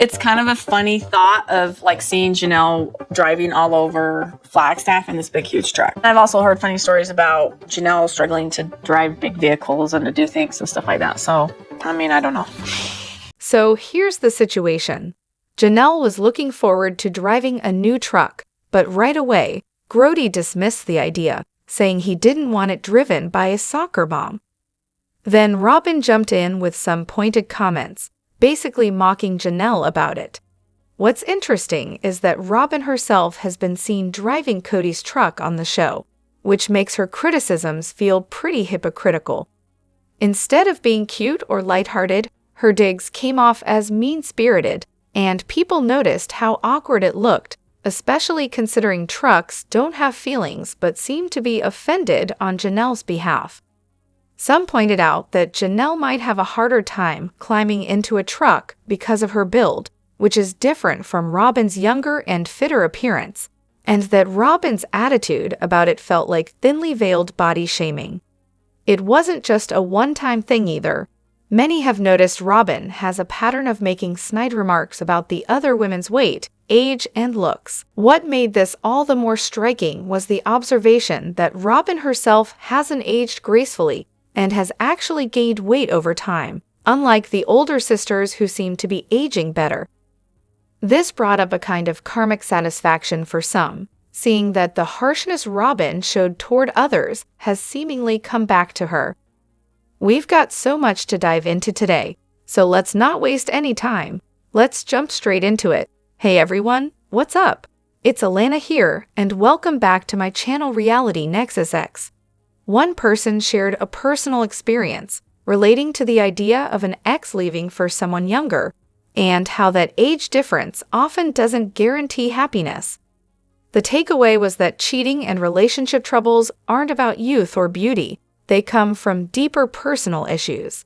It's kind of a funny thought of like seeing Janelle driving all over Flagstaff in this big, huge truck. I've also heard funny stories about Janelle struggling to drive big vehicles and to do things and stuff like that. So, I mean, I don't know. So here's the situation. Janelle was looking forward to driving a new truck, but right away, Kody dismissed the idea, saying he didn't want it driven by a soccer mom. Then Robyn jumped in with some pointed comments, basically mocking Janelle about it. What's interesting is that Robyn herself has been seen driving Kody's truck on the show, which makes her criticisms feel pretty hypocritical. Instead of being cute or lighthearted, her digs came off as mean-spirited, and people noticed how awkward it looked, especially considering trucks don't have feelings but seem to be offended on Janelle's behalf. Some pointed out that Janelle might have a harder time climbing into a truck because of her build, which is different from Robyn's younger and fitter appearance, and that Robyn's attitude about it felt like thinly veiled body shaming. It wasn't just a one-time thing either. Many have noticed Robyn has a pattern of making snide remarks about the other women's weight, age, and looks. What made this all the more striking was the observation that Robyn herself hasn't aged gracefully and has actually gained weight over time, unlike the older sisters who seem to be aging better. This brought up a kind of karmic satisfaction for some, seeing that the harshness Robyn showed toward others has seemingly come back to her. We've got so much to dive into today, so let's not waste any time. Let's jump straight into it. Hey everyone, what's up? It's Elena here, and welcome back to my channel Reality Nexus X. One person shared a personal experience relating to the idea of an ex leaving for someone younger, and how that age difference often doesn't guarantee happiness. The takeaway was that cheating and relationship troubles aren't about youth or beauty, they come from deeper personal issues.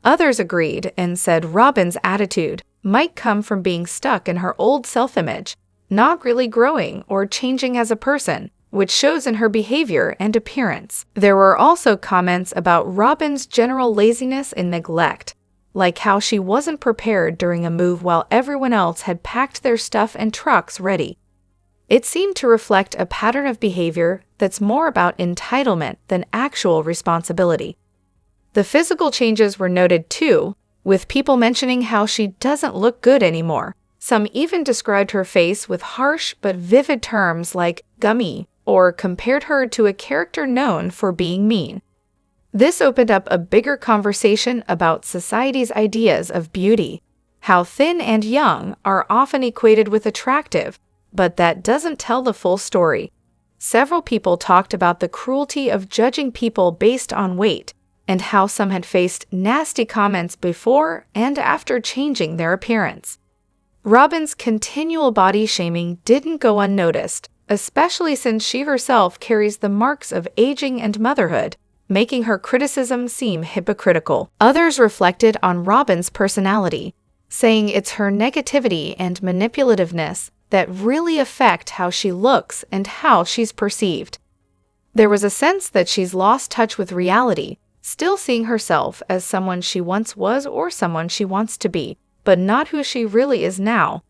Others agreed and said Robyn's attitude might come from being stuck in her old self-image, not really growing or changing as a person, which shows in her behavior and appearance. There were also comments about Robyn's general laziness and neglect, like how she wasn't prepared during a move while everyone else had packed their stuff and trucks ready. It seemed to reflect a pattern of behavior that's more about entitlement than actual responsibility. The physical changes were noted too, with people mentioning how she doesn't look good anymore. Some even described her face with harsh but vivid terms like gummy, or compared her to a character known for being mean. This opened up a bigger conversation about society's ideas of beauty, how thin and young are often equated with attractive, but that doesn't tell the full story. Several people talked about the cruelty of judging people based on weight, and how some had faced nasty comments before and after changing their appearance. Robyn's continual body shaming didn't go unnoticed, especially since she herself carries the marks of aging and motherhood, making her criticism seem hypocritical. Others reflected on Robyn's personality, saying it's her negativity and manipulativeness that really affect how she looks and how she's perceived. There was a sense that she's lost touch with reality, still seeing herself as someone she once was or someone she wants to be, but not who she really is now.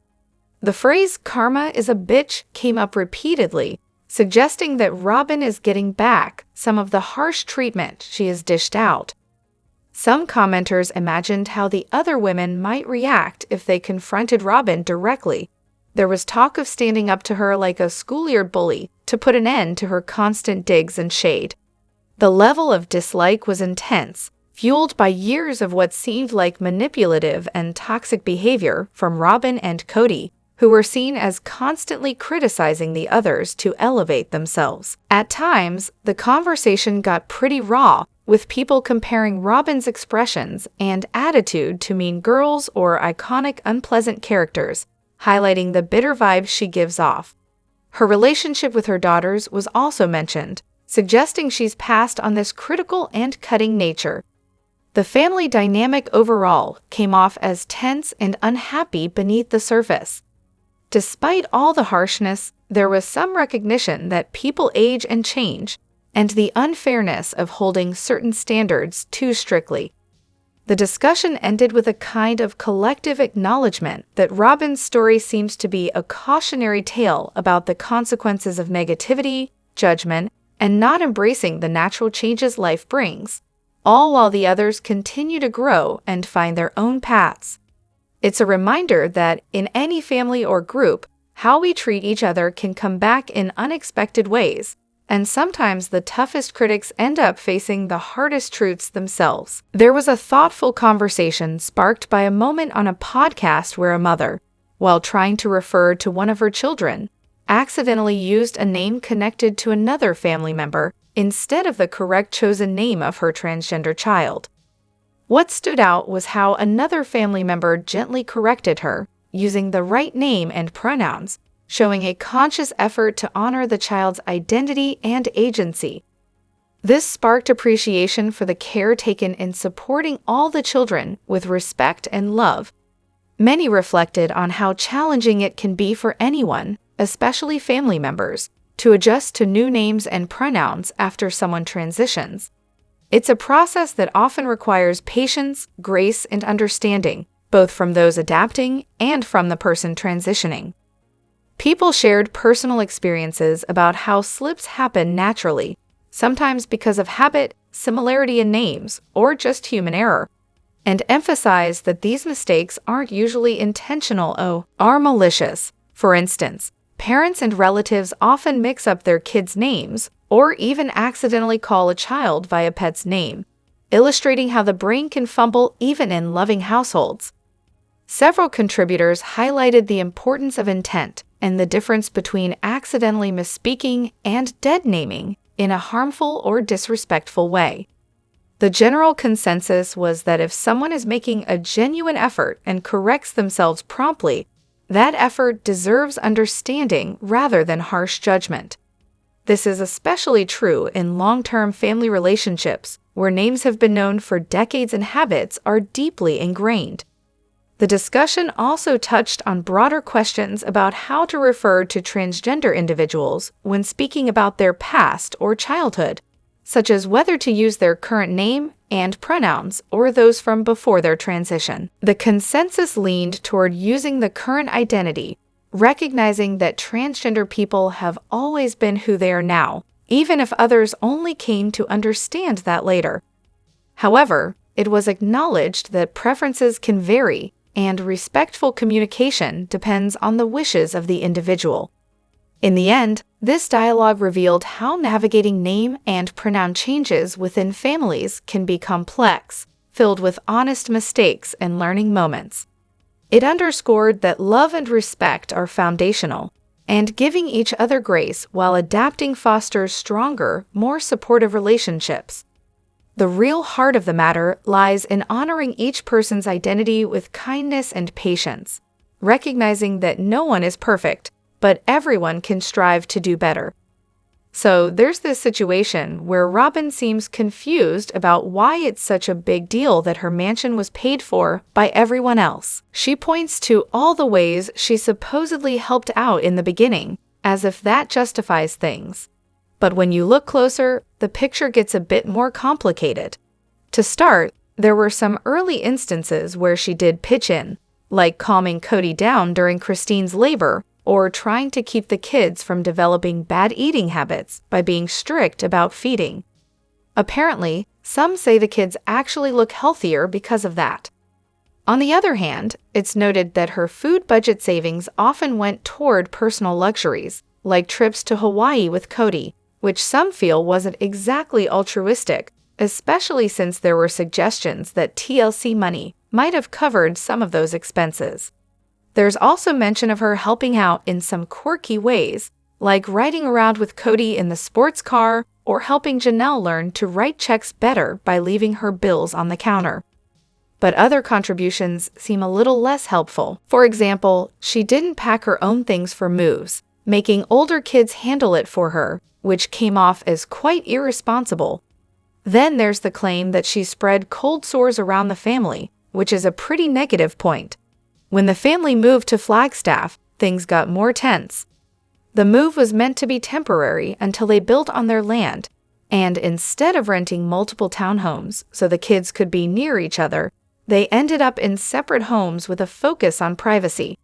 The phrase "karma is a bitch" came up repeatedly, suggesting that Robyn is getting back some of the harsh treatment she has dished out. Some commenters imagined how the other women might react if they confronted Robyn directly. There was talk of standing up to her like a schoolyard bully to put an end to her constant digs and shade. The level of dislike was intense, fueled by years of what seemed like manipulative and toxic behavior from Robyn and Kody, who were seen as constantly criticizing the others to elevate themselves. At times, the conversation got pretty raw, with people comparing Robyn's expressions and attitude to Mean Girls or iconic unpleasant characters, highlighting the bitter vibes she gives off. Her relationship with her daughters was also mentioned, suggesting she's passed on this critical and cutting nature. The family dynamic overall came off as tense and unhappy beneath the surface. Despite all the harshness, there was some recognition that people age and change, and the unfairness of holding certain standards too strictly. The discussion ended with a kind of collective acknowledgement that Robyn's story seems to be a cautionary tale about the consequences of negativity, judgment, and not embracing the natural changes life brings, all while the others continue to grow and find their own paths. It's a reminder that in any family or group, how we treat each other can come back in unexpected ways, and sometimes the toughest critics end up facing the hardest truths themselves. There was a thoughtful conversation sparked by a moment on a podcast where a mother, while trying to refer to one of her children, accidentally used a name connected to another family member instead of the correct chosen name of her transgender child. What stood out was how another family member gently corrected her, using the right name and pronouns, showing a conscious effort to honor the child's identity and agency. This sparked appreciation for the care taken in supporting all the children with respect and love. Many reflected on how challenging it can be for anyone, especially family members, to adjust to new names and pronouns after someone transitions. It's a process that often requires patience, grace, and understanding, both from those adapting and from the person transitioning. People shared personal experiences about how slips happen naturally, sometimes because of habit, similarity in names, or just human error, and emphasized that these mistakes aren't usually intentional or are malicious. For instance, parents and relatives often mix up their kids' names or even accidentally call a child by a pet's name, illustrating how the brain can fumble even in loving households. Several contributors highlighted the importance of intent and the difference between accidentally misspeaking and dead naming in a harmful or disrespectful way. The general consensus was that if someone is making a genuine effort and corrects themselves promptly, that effort deserves understanding rather than harsh judgment. This is especially true in long-term family relationships, where names have been known for decades and habits are deeply ingrained. The discussion also touched on broader questions about how to refer to transgender individuals when speaking about their past or childhood, such as whether to use their current name and pronouns or those from before their transition. The consensus leaned toward using the current identity, recognizing that transgender people have always been who they are now, even if others only came to understand that later. However, it was acknowledged that preferences can vary, and respectful communication depends on the wishes of the individual. In the end, this dialogue revealed how navigating name and pronoun changes within families can be complex, filled with honest mistakes and learning moments. It underscored that love and respect are foundational, and giving each other grace while adapting fosters stronger, more supportive relationships. The real heart of the matter lies in honoring each person's identity with kindness and patience, recognizing that no one is perfect, but everyone can strive to do better. So there's this situation where Robyn seems confused about why it's such a big deal that her mansion was paid for by everyone else. She points to all the ways she supposedly helped out in the beginning, as if that justifies things. But when you look closer, the picture gets a bit more complicated. To start, there were some early instances where she did pitch in, like calming Kody down during Christine's labor, or trying to keep the kids from developing bad eating habits by being strict about feeding. Apparently, some say the kids actually look healthier because of that. On the other hand, it's noted that her food budget savings often went toward personal luxuries, like trips to Hawaii with Kody, which some feel wasn't exactly altruistic, especially since there were suggestions that TLC money might have covered some of those expenses. There's also mention of her helping out in some quirky ways, like riding around with Kody in the sports car or helping Janelle learn to write checks better by leaving her bills on the counter. But other contributions seem a little less helpful. For example, she didn't pack her own things for moves, making older kids handle it for her, which came off as quite irresponsible. Then there's the claim that she spread cold sores around the family, which is a pretty negative point. When the family moved to Flagstaff, things got more tense. The move was meant to be temporary until they built on their land, and instead of renting multiple townhomes so the kids could be near each other, They ended up in separate homes with a focus on privacy.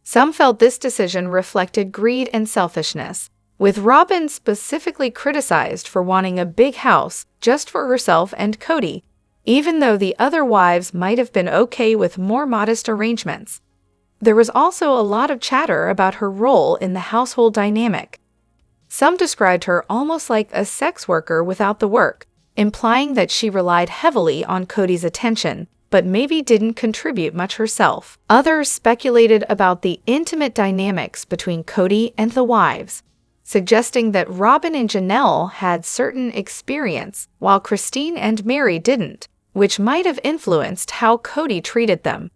Some felt this decision reflected greed and selfishness, with Robyn specifically criticized for wanting a big house just for herself and Kody, even though the other wives might have been okay with more modest arrangements. There was also a lot of chatter about her role in the household dynamic. Some described her almost like a sex worker without the work, implying that she relied heavily on Kody's attention, but maybe didn't contribute much herself. Others speculated about the intimate dynamics between Kody and the wives, suggesting that Robyn and Janelle had certain experience, while Christine and Meri didn't, which might have influenced how Kody treated them.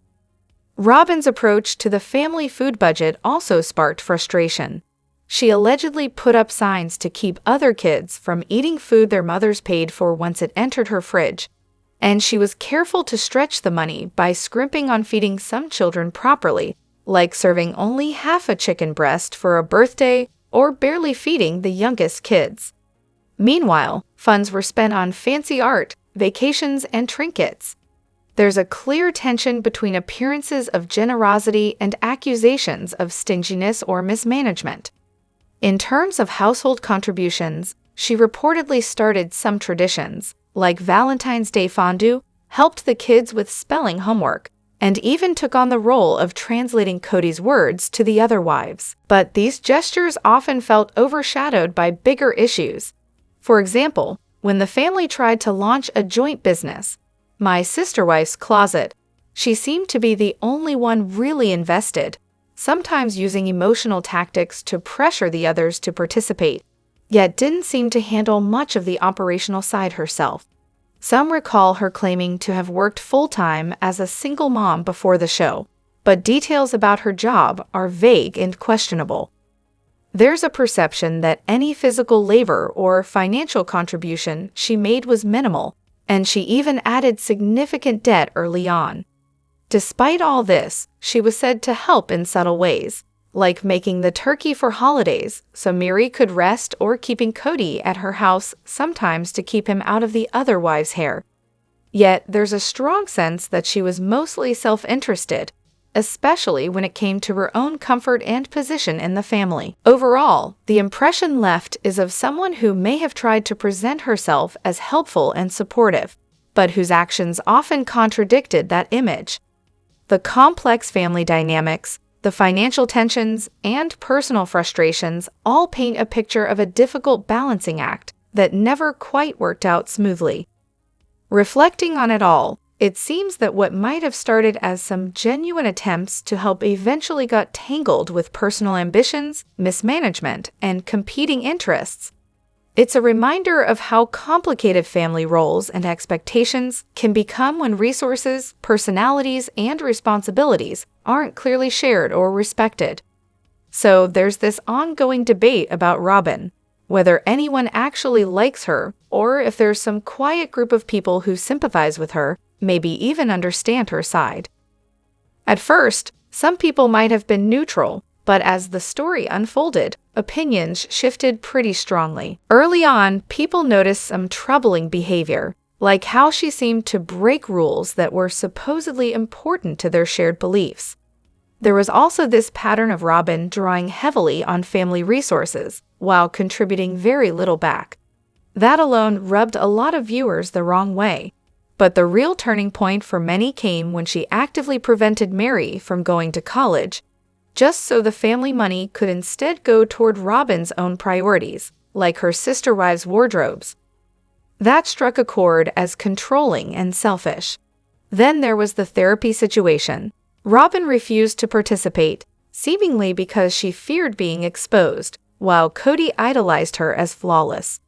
Robyn's approach to the family food budget also sparked frustration. She allegedly put up signs to keep other kids from eating food their mothers paid for once it entered her fridge, and she was careful to stretch the money by scrimping on feeding some children properly, like serving only half a chicken breast for a birthday or barely feeding the youngest kids. Meanwhile, funds were spent on fancy art, vacations, and trinkets. There's a clear tension between appearances of generosity and accusations of stinginess or mismanagement. In terms of household contributions, she reportedly started some traditions, like Valentine's Day fondue, helped the kids with spelling homework, and even took on the role of translating Kody's words to the other wives. But these gestures often felt overshadowed by bigger issues. For example, when the family tried to launch a joint business, My Sister Wife's Closet, she seemed to be the only one really invested, sometimes using emotional tactics to pressure the others to participate, yet didn't seem to handle much of the operational side herself. Some recall her claiming to have worked full-time as a single mom before the show, but details about her job are vague and questionable. There's a perception that any physical labor or financial contribution she made was minimal, and she even added significant debt early on. Despite all this, she was said to help in subtle ways, like making the turkey for holidays so Meri could rest or keeping Kody at her house sometimes to keep him out of the other wives' hair. Yet there's a strong sense that she was mostly self-interested, especially when it came to her own comfort and position in the family. Overall, the impression left is of someone who may have tried to present herself as helpful and supportive, but whose actions often contradicted that image. The complex family dynamics, the financial tensions, and personal frustrations all paint a picture of a difficult balancing act that never quite worked out smoothly. Reflecting on it all, it seems that what might have started as some genuine attempts to help eventually got tangled with personal ambitions, mismanagement, and competing interests. It's a reminder of how complicated family roles and expectations can become when resources, personalities, and responsibilities aren't clearly shared or respected. So there's this ongoing debate about Robyn, whether anyone actually likes her, or if there's some quiet group of people who sympathize with her, maybe even understand her side. At first, some people might have been neutral, but as the story unfolded, opinions shifted pretty strongly. Early on, people noticed some troubling behavior, like how she seemed to break rules that were supposedly important to their shared beliefs. There was also this pattern of Robyn drawing heavily on family resources, while contributing very little back. That alone rubbed a lot of viewers the wrong way. But the real turning point for many came when she actively prevented Meri from going to college, just so the family money could instead go toward Robyn's own priorities, like her sister wives' wardrobes. That struck a chord as controlling and selfish. Then there was the therapy situation. Robyn refused to participate, seemingly because she feared being exposed, while Kody idolized her as flawless.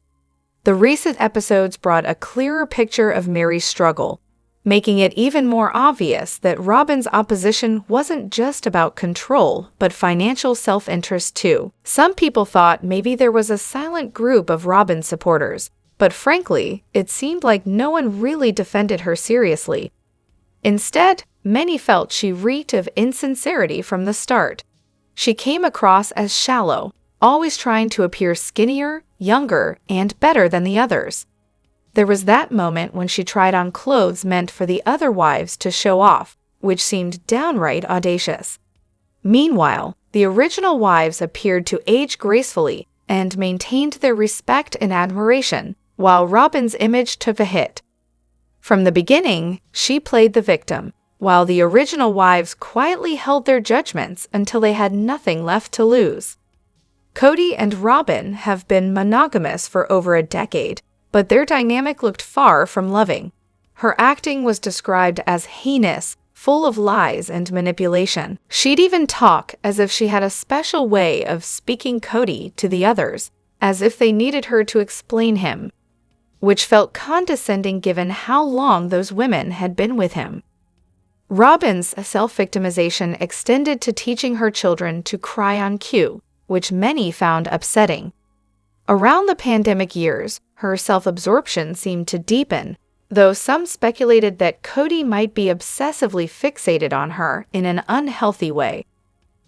The recent episodes brought a clearer picture of Meri's struggle, making it even more obvious that Robyn's opposition wasn't just about control, but financial self-interest too. Some people thought maybe there was a silent group of Robyn supporters, but frankly, it seemed like no one really defended her seriously. Instead, many felt she reeked of insincerity from the start. She came across as shallow, always trying to appear skinnier, younger, and better than the others. There was that moment when she tried on clothes meant for the other wives to show off, which seemed downright audacious. Meanwhile, the original wives appeared to age gracefully and maintained their respect and admiration, while Robyn's image took a hit. From the beginning, she played the victim, while the original wives quietly held their judgments until they had nothing left to lose. Kody and Robyn have been monogamous for over a decade, but their dynamic looked far from loving. Her acting was described as heinous, full of lies and manipulation. She'd even talk as if she had a special way of speaking Kody to the others, as if they needed her to explain him, which felt condescending given how long those women had been with him. Robyn's self-victimization extended to teaching her children to cry on cue, which many found upsetting. Around the pandemic years, her self-absorption seemed to deepen, though some speculated that Kody might be obsessively fixated on her in an unhealthy way.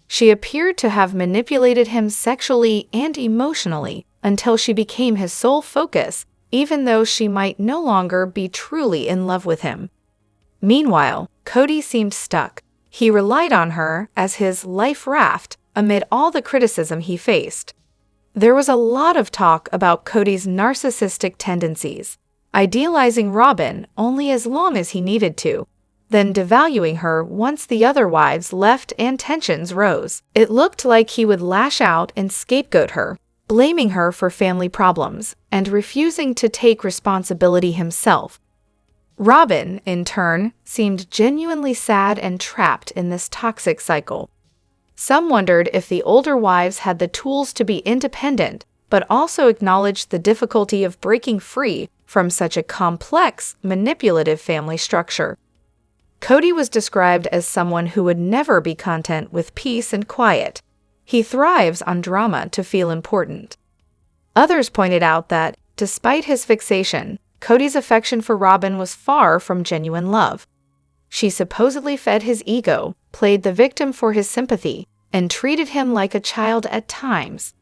She appeared to have manipulated him sexually and emotionally until she became his sole focus, even though she might no longer be truly in love with him. Meanwhile, Kody seemed stuck. He relied on her as his life raft amid all the criticism he faced. There was a lot of talk about Kody's narcissistic tendencies, idealizing Robyn only as long as he needed to, then devaluing her once the other wives left and tensions rose. It looked like he would lash out and scapegoat her, blaming her for family problems and refusing to take responsibility himself. Robyn, in turn, seemed genuinely sad and trapped in this toxic cycle. Some wondered if the older wives had the tools to be independent, but also acknowledged the difficulty of breaking free from such a complex, manipulative family structure. Kody was described as someone who would never be content with peace and quiet. He thrives on drama to feel important. Others pointed out that, despite his fixation, Kody's affection for Robyn was far from genuine love. She supposedly fed his ego, played the victim for his sympathy, and treated him like a child at times.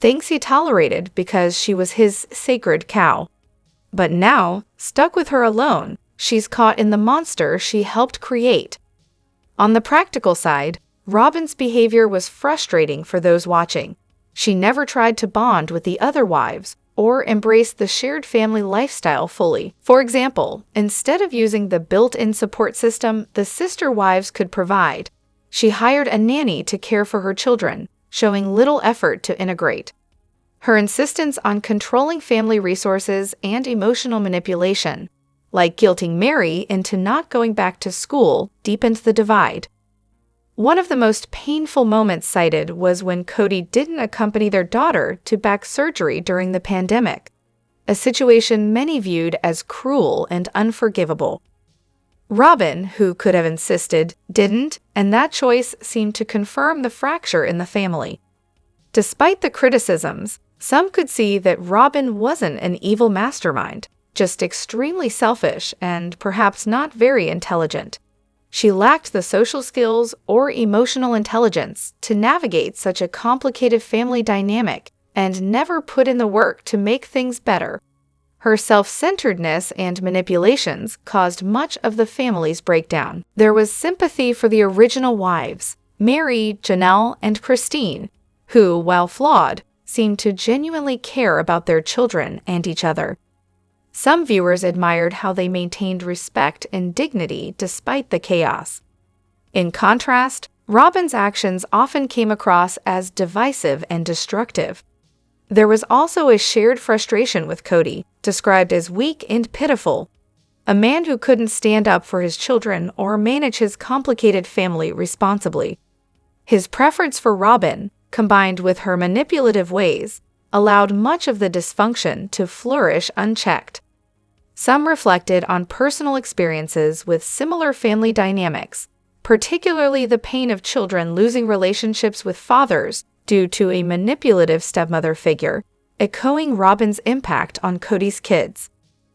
Things he tolerated because she was his sacred cow. But now, stuck with her alone, she's caught in the monster she helped create. On the practical side, Robyn's behavior was frustrating for those watching. She never tried to bond with the other wives or embrace the shared family lifestyle fully. For example, instead of using the built-in support system the sister wives could provide, she hired a nanny to care for her children, showing little effort to integrate. Her insistence on controlling family resources and emotional manipulation, like guilting Meri into not going back to school, deepened the divide. One of the most painful moments cited was when Kody didn't accompany their daughter to back surgery during the pandemic, a situation many viewed as cruel and unforgivable. Robyn, who could have insisted, didn't, and that choice seemed to confirm the fracture in the family. Despite the criticisms, some could see that Robyn wasn't an evil mastermind, just extremely selfish and perhaps not very intelligent. She lacked the social skills or emotional intelligence to navigate such a complicated family dynamic and never put in the work to make things better. Her self-centeredness and manipulations caused much of the family's breakdown. There was sympathy for the original wives, Meri, Janelle, and Christine, who, while flawed, seemed to genuinely care about their children and each other. Some viewers admired how they maintained respect and dignity despite the chaos. In contrast, Robyn's actions often came across as divisive and destructive. There was also a shared frustration with Kody, described as weak and pitiful, a man who couldn't stand up for his children or manage his complicated family responsibly. His preference for Robyn, combined with her manipulative ways, allowed much of the dysfunction to flourish unchecked. Some reflected on personal experiences with similar family dynamics, particularly the pain of children losing relationships with fathers due to a manipulative stepmother figure, echoing Robyn's impact on Kody's kids.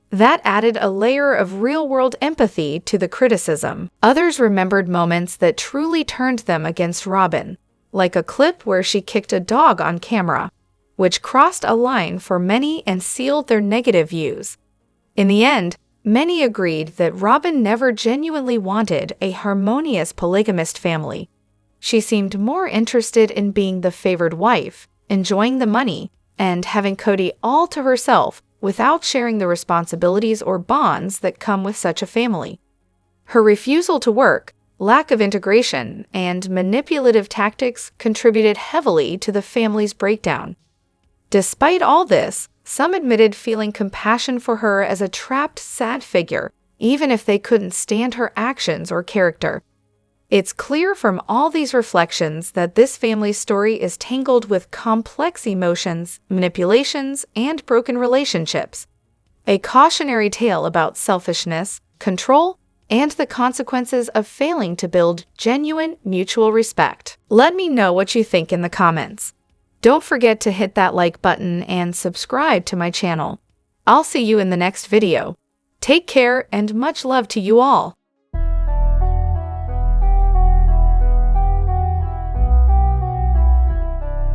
That added a layer of real-world empathy to the criticism. Others remembered moments that truly turned them against Robyn, like a clip where she kicked a dog on camera, which crossed a line for many and sealed their negative views. In the end, many agreed that Robyn never genuinely wanted a harmonious polygamist family. She seemed more interested in being the favored wife, enjoying the money, and having Kody all to herself without sharing the responsibilities or bonds that come with such a family. Her refusal to work, lack of integration, and manipulative tactics contributed heavily to the family's breakdown. Despite all this, some admitted feeling compassion for her as a trapped, sad figure, even if they couldn't stand her actions or character. It's clear from all these reflections that this family's story is tangled with complex emotions, manipulations, and broken relationships. A cautionary tale about selfishness, control, and the consequences of failing to build genuine mutual respect. Let me know what you think in the comments. Don't forget to hit that like button and subscribe to my channel. I'll see you in the next video. Take care and much love to you all.